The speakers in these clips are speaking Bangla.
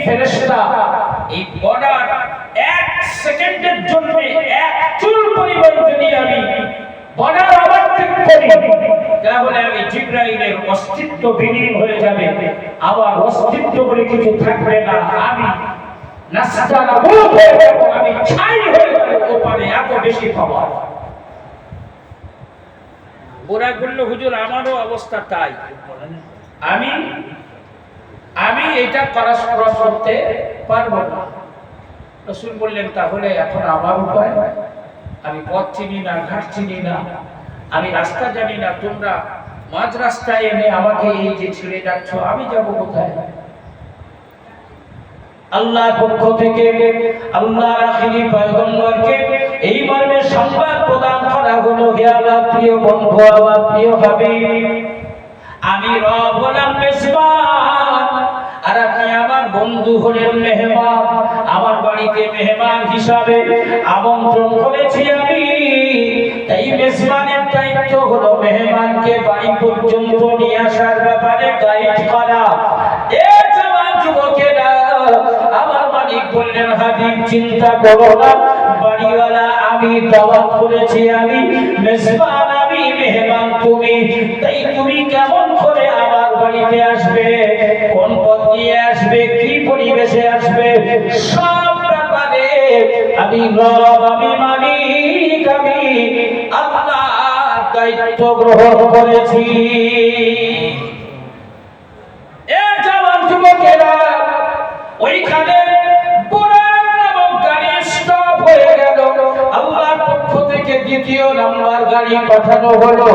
ফেরেশতা এই বর্ডার এক সেকেন্ডের জন্য এক চুল পরিমাণ যদি আমি বর্ডার ওভারটেক করি তাহলে আমি জিবরাইলের অস্তিত্ব বিলীন হয়ে যাবে, আবার অস্তিত্ব বলে কিছু থাকবে না, আমি নাস্তানা বলব আমি ছাই হয়ে যাব ওপারে, এত বেশি খবর। ওরা বলল হুজুর আমারও অবস্থা তাই, আমি এটা ক্রস করতে পারবো না। রাসূল বললেন তাহলে এখন আমার উপায়, আমি পথ চিনি না, ঘাট চিনি না, আমি রাস্তা জানি না, তোমরা মাঝ রাস্তায় এনে আমাকে এই যে ছেড়ে যাচ্ছ, আমি যাব কোথায়? আল্লাহর পক্ষ থেকে আল্লাহর আখিরি পয়গম্বরকে এই মর্মে সংবাদ প্রদান করা হলো, হে আল্লাহর প্রিয় বন্ধু, আমার প্রিয় হাবিব, আমি রব হলাম মেজবান আর আপনি আমার বন্ধু হলেন মেহমান। আমার বাড়িতে মেহমান হিসাবে আমন্ত্রণ করেছি আমি, এই মেজবানের দায়িত্ব হলো মেহমানকে বাড়ি পর্যন্ত নিয়ে আসার ব্যাপারে গাইড করা। এ জওয়ান যুবকেরা, আমার মালিক বললেন হাবিব চিন্তা করো না, বাড়িওয়ালা আমি, দাওয়াত করেছি আমি, মেজবান আমি, মেহমান তুমি, তাই তুমি কেমন করে আমার বাড়িতে আসবে, কোন পথ দিয়ে আসবে, কি পরিবেশে আসবে, সব ব্যাপারে আমি রব, আমি মালিক, আমি আল্লাহ দায়িত্ব গ্রহণ করেছি। এ জওয়ান যুবকেরা, ওইখানে বুরাক নামক গাড়ি স্টপ হয়ে গেল। আল্লাহর পক্ষ থেকে দ্বিতীয় নাম্বার গাড়ি পাঠানো হলো।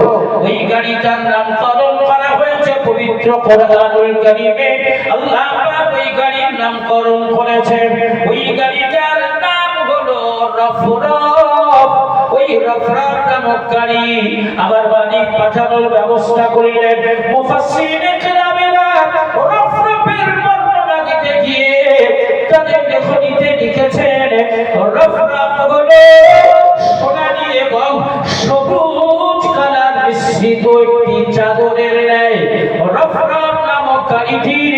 ওই গাড়িটার নামকরণ করা হয়েছে পবিত্র কোরআনুল কারীমে। আল্লাহ পাক ওই গাড়ির নামকরণ করেছেন, ওই গাড়িটার নাম হলো রফরফ। ওই রফরফ নামক গাড়ি আবার মালিক পাঠানোর ব্যবস্থা করলেন। মুফাসসিরিনে কেরামেরা রফরফের বর্ণনা দিতে গিয়ে তাদের লেখনীতে লিখেছেন, রফরফ হলো সোনালী এবং সবুজ কালার মিশ্রিত একটি চাদরের ন্যায়। রফরফ নামক গাড়িটির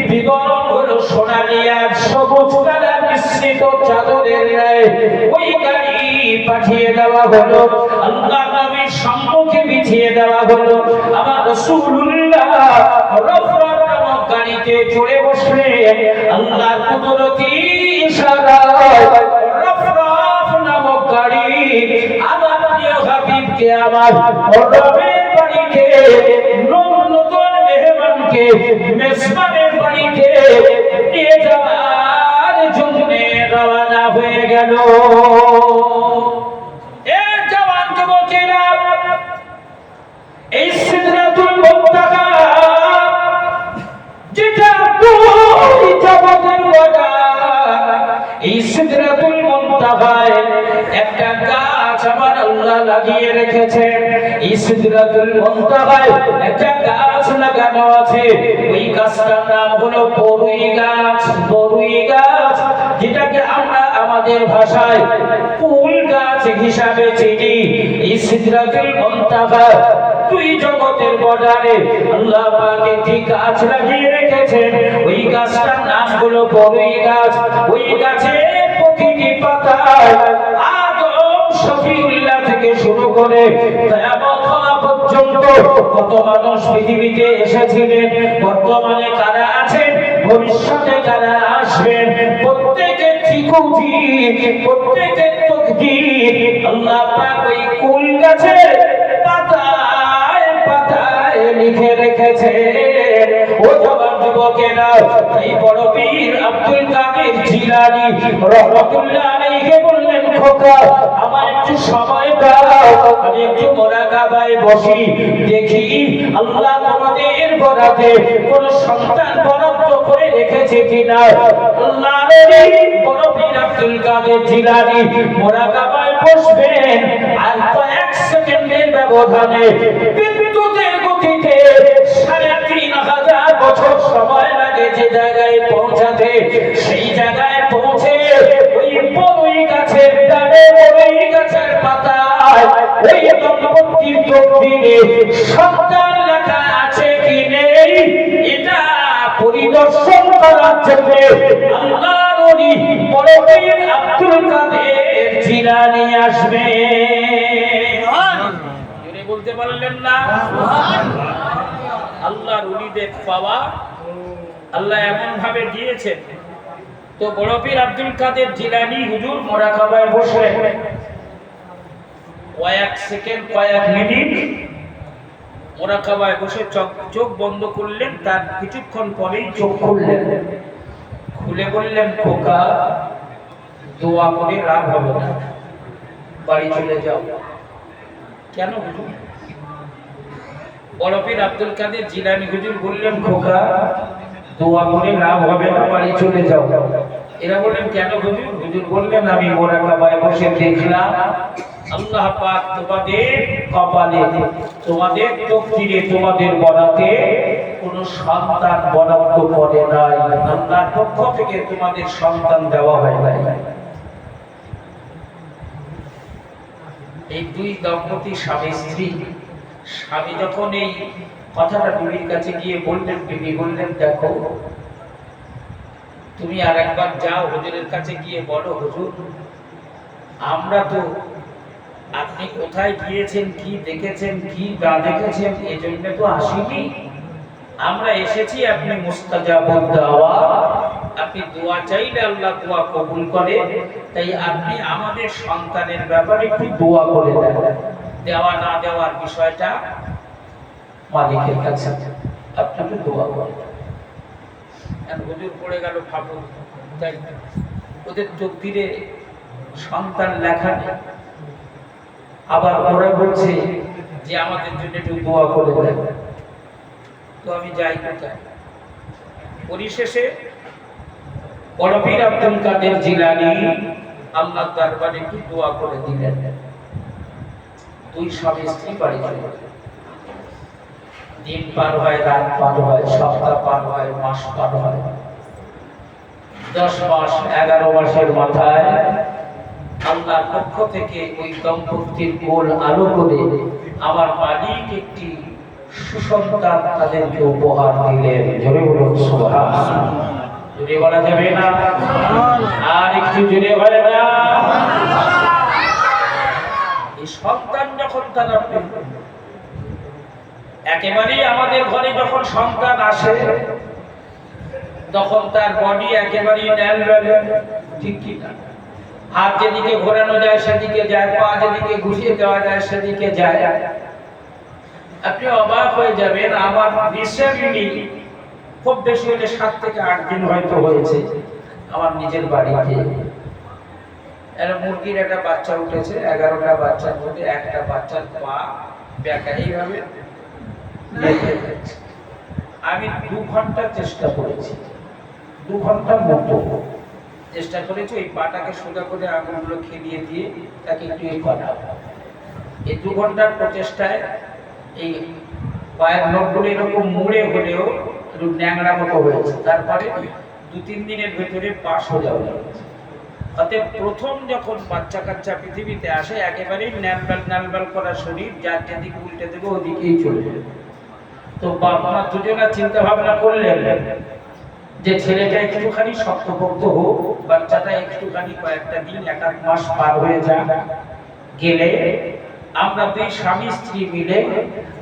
বিবরণ হলো সোনালী আর সবুজ কালার মিশ্রিত চাদরের ন্যায়। ওই গাড়ি পাঠিয়ে দেওয়া হলো, আল্লাহ নবীর সম্মুখে বিছিয়ে দেওয়া হলো। আমার রাসূলুল্লাহ রফরফ নামক গাড়িতে চড়ে বসলেন। আল্লাহর কুদরতি ইশারায় রফরফ নামক গাড়ি আমার প্রিয় হাবিবকে, আমার রবের বাড়িতে, নতুন মেহমানকে মেজবানের বাড়িতে নিয়ে যাওয়ার জন্য রওনা হয়ে গেল। এ জওয়ান যুবকেরা, এই সিদরাতুল মুনতাহা যেটা দুই জগতের বর্ডার, এই সিদরাতুল মুনতাহায় একটা গাছ আমার আল্লাহ লাগিয়ে রেখেছেন। এই সিদরাতুল মুনতাহায় একটা গাছ লাগানো আছে, ওই গাছটার নাম হলো বরুই গাছ। বরুই গাছ, যেটাকে আমরা আমাদের ভাষায় কুল গাছ হিসাবে চিনি। এই সিদরাতুল মুনতাহা দুই জগতের বর্ডারে আল্লাহ পাক একটি গাছ লাগিয়ে রেখেছেন, ওই গাছটার নাম হলো বরুই গাছ। ওই গাছে প্রতিটি পাতায় আদম শফিউল্লাহ থেকে শুরু করে কিয়ামত হওয়া পর্যন্ত কত মানুষ পৃথিবীতে এসেছিলেন, বর্তমানে কারা আছেন, ভবিষ্যতে কারা আসবেন, প্রত্যেকের ঠিকুজি, প্রত্যেকের তাকদীর আল্লাহ পাক ওই কুল গাছের পাতায় পাতায় লিখে রেখেছেন। ও জওয়ান যুবকেরা, এই বড় পীর আব্দুল কাদের জিলানী রাহমাতুল্লাহ আলাইহি বললেন, খোকা আমার একটু সময় দাও, আমি একটু মুরাকাবায় বসি, দেখি আল্লাহ তোমাদের বরাতে কোন সন্তান বরাদ্দ করে রেখেছে কিনা। আল্লাহর বড় পীর আব্দুল কাদের জিলানী মুরাকাবায় বসবেন, আর কয়েক সেকেন্ডের ব্যবধানে বিদ্যুতের গতিতে ৩,৫০০ বছর সময় লাগে যে জায়গায় পৌঁছাতে, সেই জায়গায় পৌঁছে ওই বরুই গাছের ডালে, বরুই গাছের পাতায় ওই দম্পতির তকদীরে সন্তান লেখা আছে কি নেই, এটা পরিদর্শন করার জন্য আল্লাহর ওলি বড় পীর আব্দুল কাদের জিলানী আসবে। জোরে বলতে পারলেন না? আল্লাহর ওলিদের পাওয়া আল্লাহ এমন ভাবে দিয়েছেন। তো বড় পীর আব্দুল কাদের জিলানী হুজুর মুরাকাবায় বসে কয়েক সেকেন্ড কয়েক মিনিট মুরাকাবায় বসে চোখ বন্ধ করলেন। তার কিছুক্ষণ পরেই চোখ খুললেন, খুলে বললেন, খোকা দোয়া করে লাভ হবে না, বাড়ি চলে যাও। কেন হুজুর? বড় পীর আব্দুল কাদের জিলানী হুজুর বললেন, খোকা দোয়া করে লাভ হবে না, বাড়ি চলে যাও। এরা বললেন, কেন হুজুর? হুজুর বললেন, আমি মুরাকাবায় বসে দেখলাম আল্লাহ পাক তোমাদের কপালে, তোমাদের তকদিরে, তোমাদের বরাতে কোন সন্তান বরাদ্দ করে নাই। আল্লাহর পক্ষ থেকে তোমাদের সন্তান দেওয়া হয় নাই। এই দুই দম্পতি স্বামী স্ত্রী, স্বামী যখন এই কথাটা বিবির কাছে গিয়ে বললেন, বিবি বললেন, দেখো তুমি আর একবার যাও হুজুরের কাছে গিয়ে বলো, হুজুর আমরা তো আপনি কোথায় গিয়েছেন, কি দেখেছেন, কি না দেখেছেন এজন্য তো আসিনি, আমরা এসেছি আপনি মুস্তাজাবুদ দাওয়া, আপনি দোয়া চাইলে আল্লাহ দোয়া কবুল করে, তাই আপনি আমাদের সন্তানের ব্যাপারে একটু দোয়া করে দেন। দেওয়া না দেওয়ার বিষয়টা মালিকের কাছে, আপনি একটু দোয়া করেন। হুজুর পড়ে গেল ভাবুন, তাই ওদের তকদিরে সন্তান লেখা নেই, আবার ওরা বলছে যে আমাদের জন্য একটু দোয়া করে দেন। তো আমি যাই কোথায়? পরিশেষে বড় পীর আব্দুল কাদের জিলানী আল্লাহর দরবারে একটু দোয়া করে দিলেন। দুই স্বামী স্ত্রী বাড়ি চলে গেল। দিন পার হয়, রাত পার হয়, সপ্তাহ পার হয়, মাস পার হয়, 10 মাস 11 মাসের মাথায় আল্লাহর পক্ষ থেকে ওই দম্পতির কোল আলো করে আমার মালিক একটি সুসন্তান তাদেরকে উপহার দিলেন। জোরে বলুন সুবহানাল্লাহ। জোরে বলা যাবে না? আর একটু জোরে বলে না? এই সন্তান যখন তারা একেবারেই আমাদের ঘরে যখন সন্তান আসে তখন তার বডি একেবারেই ন্যালবেলে, ঠিক কি না? হাত যেদিকে ঘোরানো যায় সেদিকে যায়, পা যেদিকে ঘুরিয়ে দেওয়া যায় সেদিকে যায়। আপনি অবাক হয়ে যাবেন। আমার রিসেন্টলি খুব বেশি হলে 7 থেকে 8 দিন হয়তো হয়েছে আমার নিজের বাড়িতে একটা মুরগির একটা বাচ্চা উঠেছে। 11টা বাচ্চার মধ্যে একটা বাচ্চার পা ব্যাকা এইভাবে লেগে গেছে। আমি 2 ঘন্টা চেষ্টা করেছি, 2 ঘন্টার মতো চেষ্টা করেছি ওই পাটাকে সোজা করে আঙুলগুলো খেলিয়ে দিয়ে তাকে একটু করা। এই 2 ঘন্টার প্রচেষ্টায় এই পায়ের নখগুলো এরকম মুড়ে হলেও একটু ন্যাংরা মতো হয়েছে। তারপরে 2-3 দিনের ভেতরে পা সোজা হয়ে গেছে। অতএব প্রথম যখন বাচ্চা কাচ্চা পৃথিবীতে আসে একেবারেই ন্যালবাল করা শরীর, যার যেদিকে উল্টে দেবে ওদিকেই চলে যাবে। তো বাবা মা দুজনা চিন্তা ভাবনা করলেন যে ছেলেটা একটুখানি শক্তপোক্ত হোক, বাচ্চাটা একটুখানি কয়েকটা দিন 1-1 মাস পার হয়ে গেলে আমরা দুই স্বামী স্ত্রী মিলে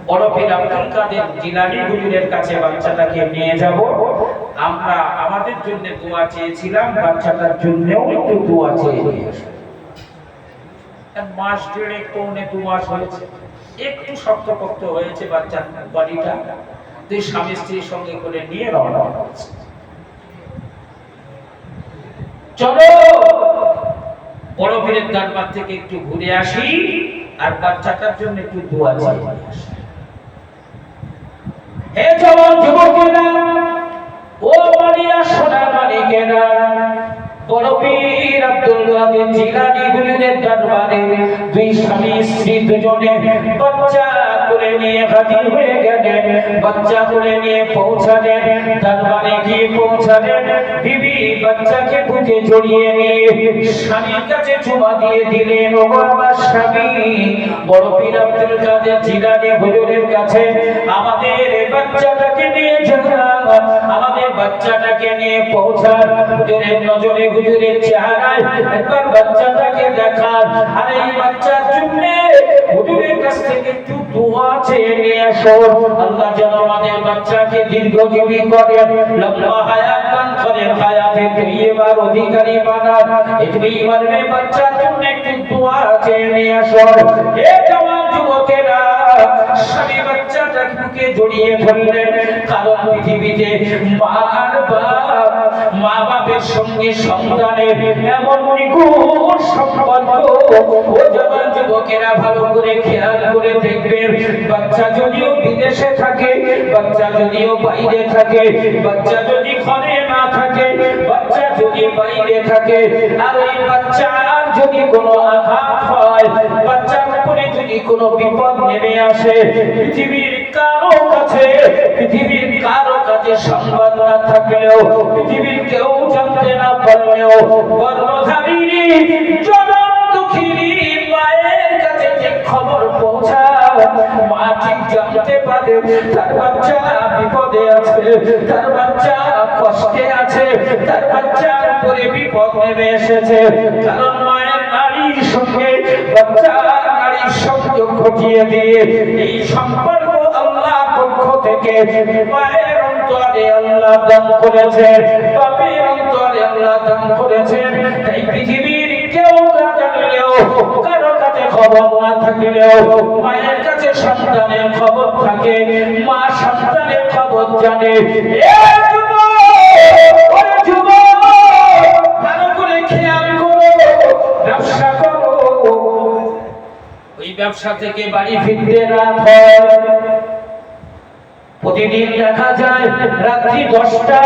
বড় পীর আব্দুল কাদের জিলানী হুজুরের কাছে বাচ্চাটাকে নিয়ে যাব। আমরা আমাদের জন্য দোয়া চেয়েছিলাম, বাচ্চাটার জন্যও একটু দোয়া চেয়ে নিয়ে আসব। 1 মাস 1.5 পৌনে 2 মাস হয়েছে, একটু শক্তপোক্ত হয়েছে বাচ্চার বডিটা। দুই স্বামী স্ত্রীর সঙ্গে করে নিয়ে রওনা হয়েছে। চলো বড় পীরের দরবার থেকে একটু ঘুরে আসি আর বাচ্চাটার জন্য একটু দোয়া চাই। হে জওয়ান যুবকেরা, ও মারিয়া সোনা মানিকেরা, বড় পীর আব্দুল কাদের জিলানী হুজুরের দরবারে দুই স্বামী স্ত্রী দুজনে বাচ্চা করে নিয়ে হাজির হয়ে গেলেন, বাচ্চা করে নিয়ে পৌঁছালেন, দরবারে গিয়ে পৌঁছালেন। বিবি বাচ্চাকে বুকে জড়িয়ে নিয়ে স্বামীর কাছে চুমা দিয়ে দিলেন, ও আমার স্বামী, বড় পীর আব্দুল কাদের জিলানী হুজুরের কাছে আমাদের বাচ্চাটাকে নিয়ে যান, আমাদের বাচ্চাটাকে নিয়ে পৌঁছান। হুজুরের নজরে, হুজুরের চেহারায় একবার বাচ্চাটাকে দেখান। আর এই বাচ্চার জন্য হুজুরের কাছ থেকে একটু দোয়া চেয়ে নিয়ে আসো, আল্লাহ যেন আমাদের বাচ্চাকে দীর্ঘজীবী করেন, লম্বা হায়াত দান করেন, হায়াতে তৈয়বার অধিকারী বানান। এই মর্মে বাচ্চার জন্য একটু দোয়া চেয়ে নিয়ে আসো। এ জওয়ান যুবকেরা, স্বামী বাচ্চাটাকে বুকে জড়িয়ে ধরলেন, কারণ পৃথিবীতে মা বাপের সঙ্গে সন্তানের এমন নিগুণ সম্পর্ক। ও জওয়ান যুবকেরা, ভালো করে খেয়াল করে দেখবেন, বাচ্চা যদিও বিদেশে থাকে, বাচ্চা যদিও বাইরে থাকে, বাচ্চা যদি ঘরে না থাকে, বাচ্চা যদি বাইরে থাকে, আর ওই বাচ্চার যদি কোনো আঘাত হয়, বাচ্চার উপরে যদি কোনো বিপদ নেমে আসে, পৃথিবীর কারো কাছে সংবাদ না থাকলেও, পৃথিবীর কেউ জানতে না পারলেও, গর্ভধারিণী জনম দুঃখিনী মায়ের কাছে যে খবর পৌঁছায়, মা ঠিক জানতে পারে তার বাচ্চা বিপদে আছে, তার বাচ্চা কষ্টে আছে, তার বাচ্চার উপরে বিপদ নেমে এসেছে। কারণ মায়ের নারীর সঙ্গে বাচ্চার নারীর সংযোগ ঘটিয়ে দিয়ে এই সম্পর্ক আল্লাহ পক্ষ থেকে মায়ের অন্তরে আল্লাহ দান করেছেন, বাপের অন্তরে আল্লাহ দান করেছেন। তাই পৃথিবীর কেউ না জানলেও, কারো কাছে খবর না থাকলেও, মায়ের কাছে সন্তানের খবর থাকে, মা সন্তানের খবর জানে। ভালো করে খেয়াল করো, ব্যবসা করো, ওই ব্যবসা থেকে বাড়ি ফিরতে রাত হয়। প্রতিদিন দেখা যায় রাত্রি 10টা,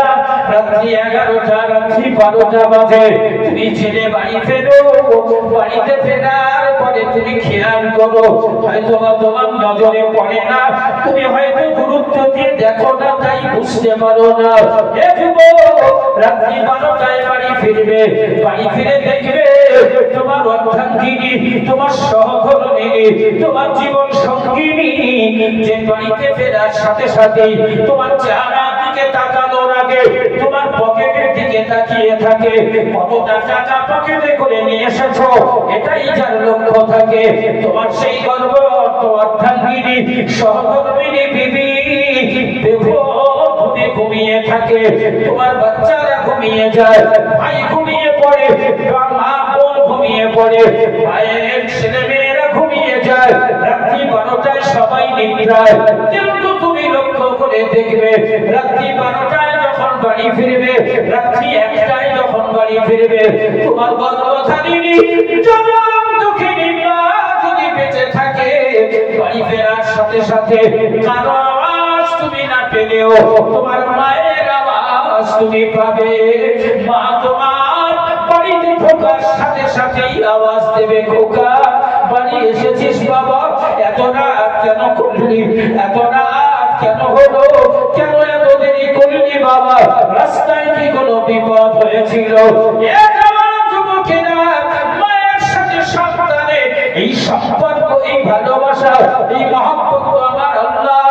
রাত্রি 11টা, রাত্রি 12টা বাজে, তুমি ছেলে বাড়ি ফেরো। বাড়িতে ফেরার পরে তুমি খেয়াল করো, হয়তো তোমার নজরে পড়ে না, তুমি হয়তো গুরুত্ব দিয়ে দেখো না, তাই বুঝতে পারো না। এ যুবক, রাত্রি 12টায় বাড়ি ফিরবে, বাড়ি ফিরে দেখবে তোমার অর্ধাঙ্গিনী, তোমার সহধর্মিণী, তোমার জীবন সঙ্গিনী যে বাড়িতে ফেরার সাথে সাথে তোমার চেহারার দিকে তাকানোর আগে তোমার পকেটের দিকে তাকিয়ে থাকে, কতটা টাকা পকেটে করে নিয়ে এসেছো, এটাই যার লক্ষ্য থাকে। তোমার সেই গর্ব, তোমার অর্ধাঙ্গিনী, সহধর্মিণী বিবি ঘুমিয়ে থাকে, তোমার বাচ্চারা ঘুমিয়ে যায়, ভাই ঘুমিয়ে পড়ে, মা বোন ঘুমিয়ে পড়ে, ভাইয়ের ছেলে মেয়েরা ঘুমিয়ে যায়, রাত্রি 12টায় সবাই নিদ্রায়। কিন্তু তুমি লক্ষ্য করে দেখবে, রাত্রি 12টায় যখন বাড়ি ফিরবে, রাত্রি 1টায় যখন বাড়ি ফিরবে, তোমার গর্ভধারিণী জনম দুঃখিনী মা যদি বেঁচে থাকে, বাড়ি ফেরার সাথে সাথে কারো আওয়াজ তুমি না পেলেও তোমার মায়ের আওয়াজ তুমি পাবে। মা তোমার বাড়িতে ঢোকার সাথে সাথেই আওয়াজ দেবে, খোকা বাড়ি এসেছিস বাবা, এত রাত কেন করলি, এত রাত কেন হলো, কেন এত দেরি করলি বাবা, রাস্তায় কি কোনো বিপদ হয়েছিল? এ জওয়ান যুবকেরা, মায়ের সাথে সন্তানের এই সম্পর্ক, এই ভালোবাসা, এই মহব্বত আমার আল্লাহ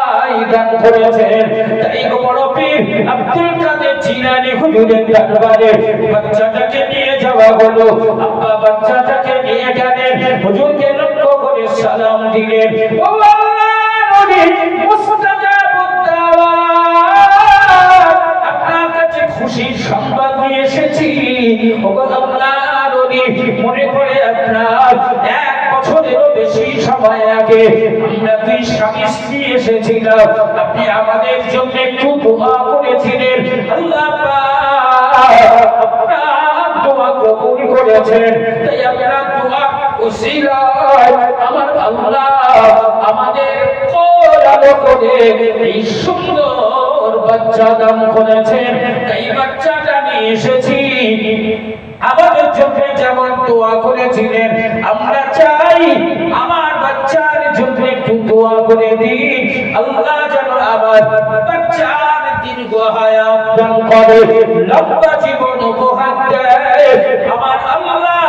দান করেছেন। তাই বড় পীর আব্দুল কাদের জিলানী হুজুরের দরবারে বাচ্চাটাকে নিয়ে যাওয়া হলো। আব্বা বাচ্চাটাকে নিয়ে গেলেন, হুজুরকে লক্ষ্য করে সালাম দিলেন, ও আল্লাহর নবী মুস্তাজাবুদ দাওয়াত, আপনার কাছে খুশির সংবাদ নিয়ে এসেছি। ও আল্লাহর নবী, মনে করে আপনার 1 বছরেরও বেশি সময় আগে আমরা 2 স্বামী স্ত্রী এসেছিলাম, আপনি আমাদের জন্য একটু দোয়া করেছিলেন, আল্লাহ আপনার দোয়া কবুল করেছেন। তাই আপনার দোয়া উসিলায় আমার আল্লাহ আমাদের কোরআন করে এই সুন্দর বাচ্চা দান করেছেন। এই বাচ্চাটা নিয়ে এসেছি, আমাদের জন্য যেমন দোয়া করেছিলেন, আমরা চাই আমার বাচ্চার জন্য একটু দোয়া করে দিন আল্লাহ যেন আমার বাচ্চার দীর্ঘ হায়াত দান করে, লম্বা জীবন উপহার দেয়। আমার আল্লাহ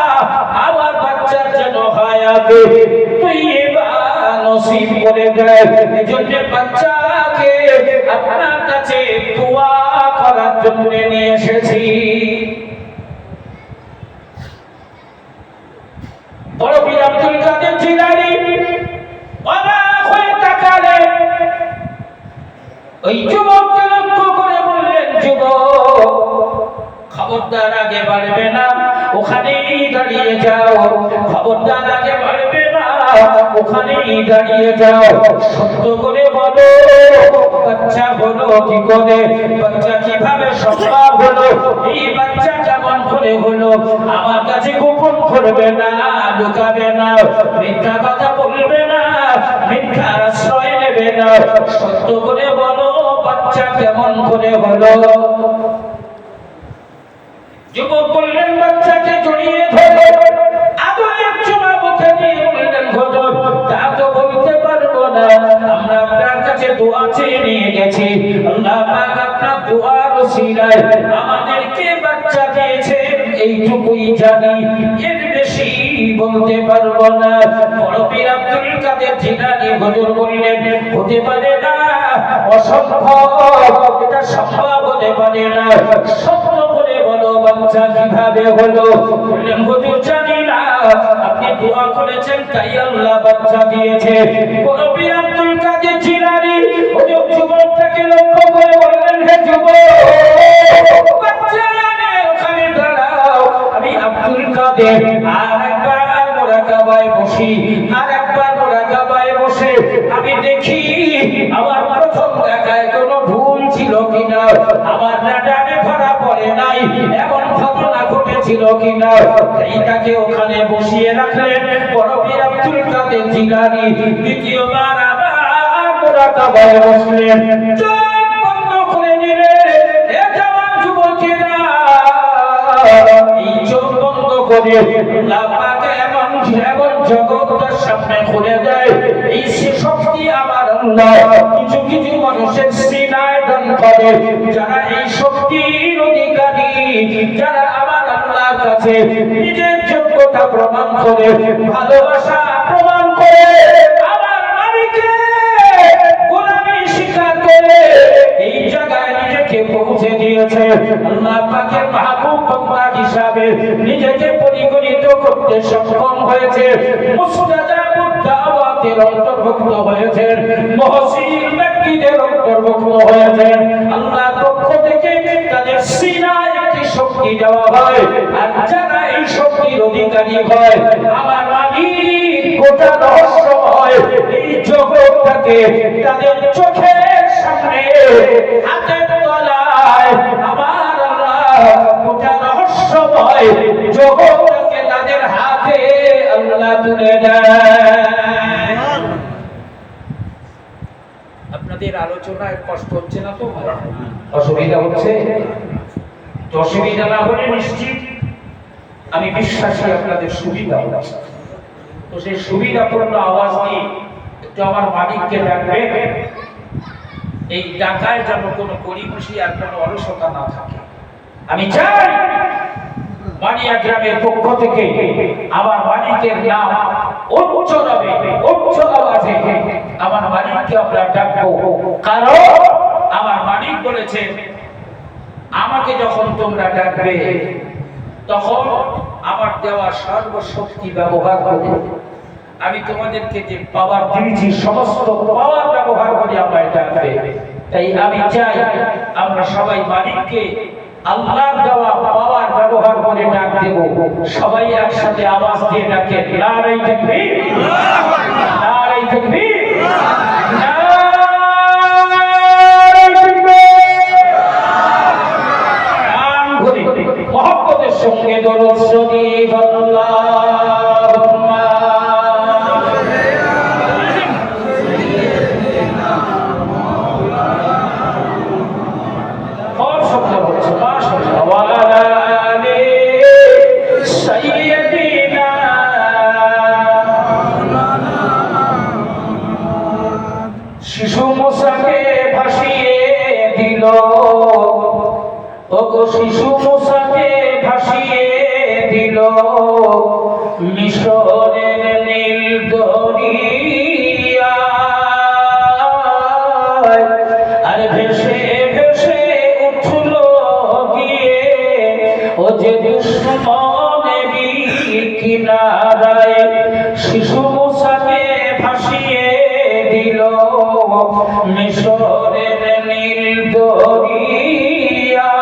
আমার বাচ্চার যেন হায়াতে তৈয়বা নসিব করে দেয়। এজন্য বাচ্চাকে আপনার কাছে দোয়া করার জন্য নিয়ে এসেছি। বড় পীর আব্দুল কাদের জিলানী অবাক হয়ে তাকালেন, ওই যুবককে লক্ষ্য করে বললেন, যুবক খবরদার আগে বাড়বে না, ওখানেই দাঁড়িয়ে যাও। খবরদার আগে বাড়বে না, ওখানেই দাঁড়িয়ে যাও। সত্য করে বলো বাচ্চা হলো কি করে, বাচ্চা কিভাবে সম্ভব হলো, এই বাচ্চা কেমন করে হলো। আমার কাছে গোপন করবে না, লুকাবে না, মিথ্যা কথা বলবে না, মিথ্যার আশ্রয় নেবে না। সত্য করে বলো বাচ্চা কেমন করে হলো। যুবক বললেন, বাচ্চাকে জড়িয়ে ধরে আদরের চুমা মুখে দিয়ে বললেন, হুজুর তা তো বলতে পারবো না, আমরা আপনার কাছে দোয়া চেয়ে নিয়ে গেছি, আল্লাহ পাক আপনার দোয়ার ওসিলায় আমাদেরকে বাচ্চা দিয়েছেন, এইটুকুই জানি, এর বেশি বলতে পারবো না। বড় পীর আব্দুল কাদের জিলানী হুজুর বললেন, হতে পারে না, অসম্ভব, এটা সম্ভব হতে পারে না। সত্য করে বলো বাচ্চা কিভাবে হলো। বললেন, হুজুর জানি না, আপনি দোয়া করেছেন তাই আল্লাহ বাচ্চা দিয়েছে। বড় পীর আব্দুল কাদের জিলানী হুজুর যুবকটাকে লক্ষ্য করে বললেন, হে যুবক, বাচ্চা নিয়ে ওখানে দাঁড়াও, আমি আব্দুল কাদের আর একবার মুরাকাবায় বসি, আর একবার মুরাকাবায় বসে আমি দেখি আমার প্রথম দেখায় কোনো ভুল ছিল কিনা, আমার নাটানে ধরা পড়ে নাই, এমন ঘটনা ঘটেছিল কিনা। এইটাকে ওখানে বসিয়ে রাখলেন। বড় পীর আব্দুল কাদের জিলানী দ্বিতীয়বার আবার মুরাকাবায় বসলেন, চোখ বন্ধ করে নিলেন। এ জওয়ান যুবকেরা, এই চোখ বন্ধ করে আল্লাহ পাক এমন জগৎটার সামনে খুলে দেয়, এই শক্তি আমার আল্লাহ কিছু কিছু মানুষের সিনায় দান করে, যারা এই শক্তির অধিকারী, যারা আমার আল্লাহর কাছে নিজের যোগ্যতা প্রমাণ করে, ভালোবাসা প্রমাণ করে, আমার মালিকের গোলামি স্বীকার করে এই জায়গায় নিজেকে পৌঁছে দিয়েছে। আল্লাহ পাকের মাহবুব বান্দা হিসাবে নিজেকে পরিগণিত করতে সক্ষম হয়েছে, মুস্তাজাবুদ দাওয়াতের অন্তর্ভুক্ত হয়েছেন, মুহসিন ব্যক্তিদের অন্তর্ভুক্ত হয়েছেন। আল্লাহর পক্ষ থেকে তাদের সিনায় একটি শক্তি দেওয়া হয়, আর যারা এই শক্তির অধিকারী হয়, আমার মালিক গোটা রহস্যময় এই জগৎটাকে তাদের চোখের সামনে, হাতের তলায় আমার আল্লাহ গোটা রহস্যময় জগৎটাকে তাদের হাতে আল্লাহ তুলে দেয়। আপনাদের আলোচনায় কষ্ট হচ্ছে না তো? অসুবিধা হচ্ছে? অসুবিধা না হলে নিশ্চিত আমি বিশ্বাসী আপনাদের সুবিধা হচ্ছে। তো সেই সুবিধাপূর্ণ আওয়াজ নিয়ে একটু আমার মালিককে ডাকবে, এই ডাকায় যেন কোনো গরিবসী আর কোনো অলসতা না থাকে। আমি চাই মানিয়া গ্রামের পক্ষ থেকে আমার মালিকের নাম উচ্চ রবে, উচ্চ আওয়াজে আমার মালিককে আমরা ডাকবো, কারণ আমার মালিক বলেছে আমাকে যখন তোমরা ডাকবে তখন আমার দেওয়া সর্বশক্তি ব্যবহার করে আমি তোমাদেরকে যে পাওয়ার দিয়েছি সমস্ত পাওয়ার ব্যবহার করে আমায় ডাকবে। তাই আমি চাই আমরা সবাই মালিককে আল্লাহর দেওয়া পাওয়ার ব্যবহার করে ডাক দেব। সবাই একসাথে আওয়াজ দিয়ে ডাকে, নারে তাকবীর, নারে তাকবীর, মহব্বতের সঙ্গে দরুদ শরীফ আল্লাহুম্মা খুব সুন্দর হচ্ছে, মাশাআল্লাহ। ওয়া আলা আলি সাইয়্যিদিনা যে দুশ্মনেরই কিনারায় শিশু মুসাকে ভাসিয়ে দিল মিশরের নীল দরিয়া,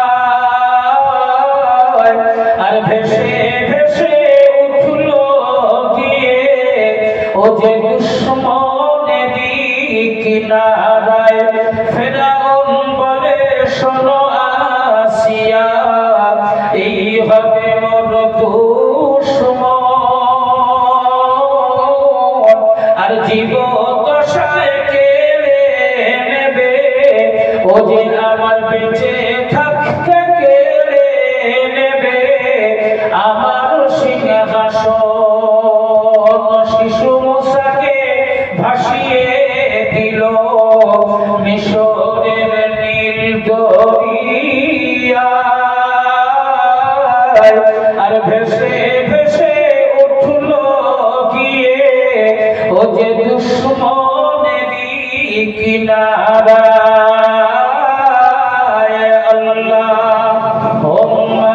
আর ভেসে ভেসে উঠল গিয়ে ও যে দুশ্মনেরই কিনারায়। ফেরাউন বলে শোনো আসিয়া, এই হবে মোর দুশ্মন, আর জীবদশায় কেড়ে নেবে ও যে আমার বেঁচে থাকতে কেড়ে নেবে আমার সিংহাসন। শিশু মুসাকে ভাসিয়ে দিল মিশরের নীল দরিয়া, আর ভেসে ভেসে উঠল গিয়ে ও যে দুশ্মনেরই কিনারায়। আল্লাহুম্মা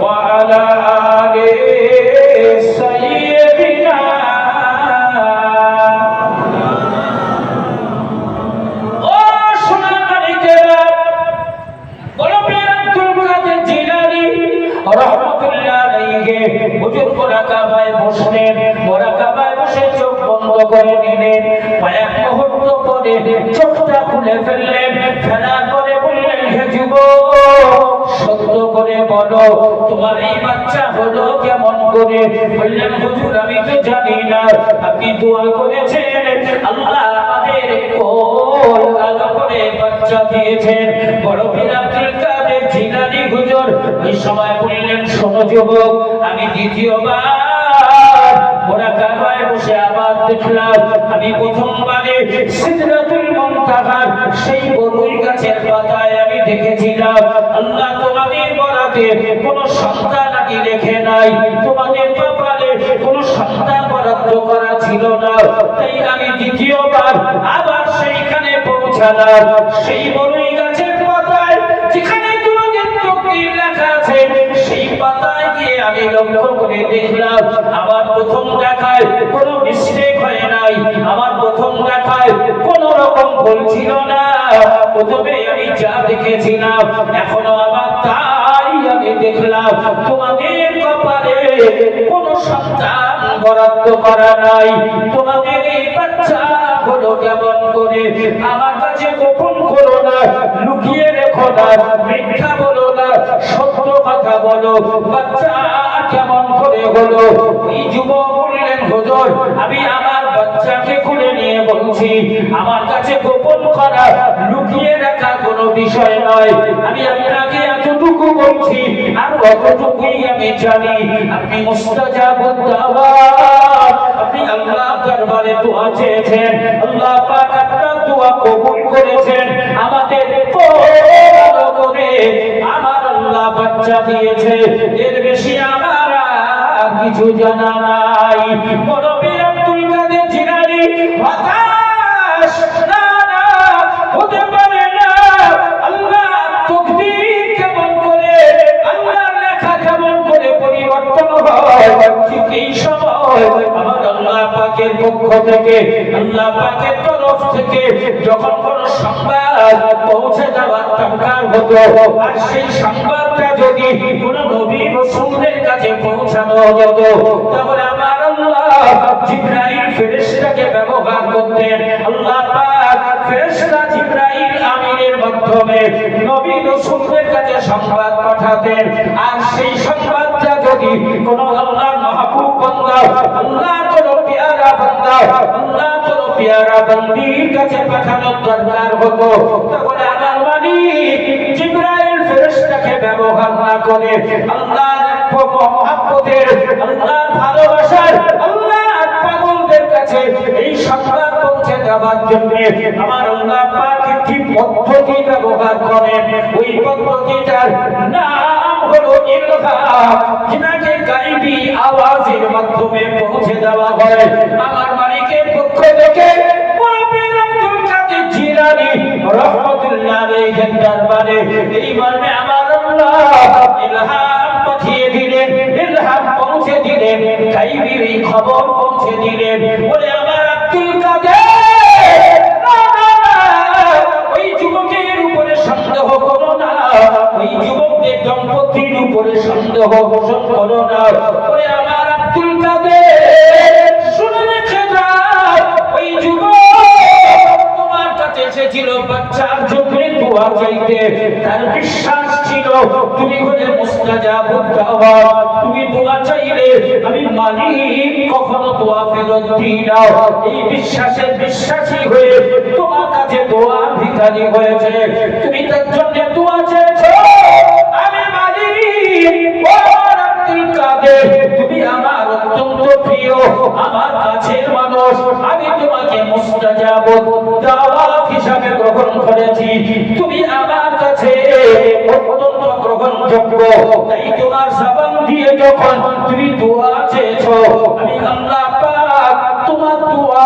ওয়া আলা আলি সাইয়্যিদিনা। ও সোনার মানিকেরা, বড় পীর আব্দুল কাদের জিলানী রাহমাতুল্লাহ আলাইহি হুজুর মুরাকাবায় বসলেন। মুরাকাবায় বসে চোখ বন্ধ করে নিলেন, কয়েক মুহূর্ত পরে চোখটা খুলে ফেললেন। ফেরার পরে বললেন, হে যুবক, সত্য করে বলো তোমার এই বাচ্চা হলো কেমন করে? বললেন, হুজুর আমি তো জানি না, আপনি দোয়া করেছেন আল্লাহ আমাদের কোল আলো করে বাচ্চা দিয়েছেন। বড় পীর আব্দুল কাদের জিলানী হুজুর ওই সময় বললেন, শোনো যুবক, আমি দ্বিতীয়বার মুরাকাবায় বসে আবার দেখলাম আমি প্রথমবারে সিদরাতুল মুনতাহার সেই বরুই গাছের পাতায় আমি দেখেছিলাম আল্লাহ তোমাদের বরাতে কোনো সন্তান আগে রেখে নাই, তোমাদের কপালে কোনো সন্তান বরাদ্দ করা ছিল না। তাই আমি দ্বিতীয়বার আবার সেইখানে পৌঁছালাম, সেই বরুই গাছের পাতায় যেখানে তোমাদের তকদীর লেখা আছে সেই পাতায় গিয়ে আমি লক্ষ্য করে দেখলাম আমার প্রথম দেখায় কোনো মিস্টেক হয় নাই, আমার প্রথম দেখায় কোনো রকম ভুল ছিল না। প্রথমে আমি যা দেখেছিলাম এখনো আমার তাই আমি দেখলাম, তোমাদের কপালে কোনো সন্তান বরাদ্দ করা নাই। তোমাদের এই বাচ্চা হলো কেমন করে? আমার কাছে গোপন করো না, লুকিয়ে রেখো না, মিথ্যা বলো না, সত্য কথা বলো, বাচ্চা কেমন করে হলো? এই যুবক বললেন, হুজুর আমি আমার বাচ্চাকে খুলে নিয়ে বলছি, আমার কাছে গোপন করা লুকিয়ে রাখা কোনো বিষয় নয়। আমি আপনাকে এতটুকু বলছি আর অতটুকুই আমি জানি, আপনি মুস্তাজাবুদ দাওয়াত, আপনি আল্লাহর দরবারে দোয়া চেয়েছেন, আল্লাহ পাক আপনার দোয়া কবুল করেছেন, আমাদের ভালো করে আমার আল্লাহ বাচ্চা দিয়েছে, এর বেশি আমার কিছু জানা নাই। বড় পীর আব্দুল কাদের জিলানী হতাশ, না না হতে পারে না, আল্লাহ তকদীর কেমন করে, আল্লাহর লেখা কেমন করে পরিবর্তন হয়। ঠিক এই সময় আমার আল্লাহ পাকের পক্ষ থেকে, আল্লাহ পাকের তরফ থেকে যখন কোনো সংবাদ পৌঁছে যাওয়ার দরকার হতো, আর সেই সংবাদটা যদি কোনো নবী রাসূলের কাছে পৌঁছানো যেত, তাহলে আমার আল্লাহ জিবরাইল ফেরেশতাকে ব্যবহার করতেন। আল্লাহ পাক ফেরেশতা জিবরাইল আমিনের মাধ্যমে নবী রাসূলের কাছে সংবাদ পাঠাতেন, আর সেই সংবাদটা যদি কোনো আল্লাহর মাহবুব বান্দা, আল্লাহর কোনো পেয়ারা বান্দা, আল্লাহর কোনো পেয়ারা বান্দির কাছে পাঠানোর দরকার হতো, তাহলে আমার মালিক জিবরাইল ফেরেশতাকে ব্যবহার না করে আল্লাহর মহব্বতের, আল্লাহর ভালোবাসার, আল্লাহর পাগলদের কাছে এই সংবাদ পৌঁছে দেওয়ার জন্য আমার আল্লাহ পাক একটি পদ্ধতি ব্যবহার করেন। ওই পদ্ধতিটার নাম হলো ইলহাম, যেটাকে গায়বী আওয়াজের মাধ্যমে পৌঁছে দেওয়া হয়। আমার মালিকের পক্ষ থেকে ঘোষণ করো না। ওরে আমার আব্দুল কাদের শুনে রেখে দাও, ওই যুবক তোমার কাছে এসেছিল বাচ্চার জন্য দোয়া চাইতে, তার বিশ্বাস ছিল তুমি হলে মুস্তাজাবুদ দাওয়াত, তুমি দোয়া চাইলে আমি মালিক কখনো দোয়া ফেরত দিই না। এই বিশ্বাসের বিশ্বাসী হয়ে তোমার কাছে দোয়া ভিখারি হয়েছে, তুমি তার জন্য দোয়া চেয়েছো। আমি মালিক ও আব্দুল কাদের, তুমি আমার অত্যন্ত প্রিয়, আমার কাছের মানুষ, আমি তোমাকে মুস্তাজাবুদ দাওয়াত হিসাবে গ্রহণ করেছি, তুমি আমার কাছে অত্যন্ত গ্রহণযোগ্য। তাই তোমার জবান দিয়ে যখন তুমি দোয়া চেয়েছো, আমি আল্লাহ পাক তোমার দোয়া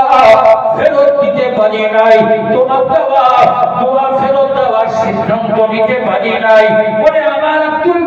ফেরত দিতে পারি নাই, তোমার দোয়া ফেরত দেওয়ার সিদ্ধান্ত নিতে পারি নাই। বলে আমার আব্দুল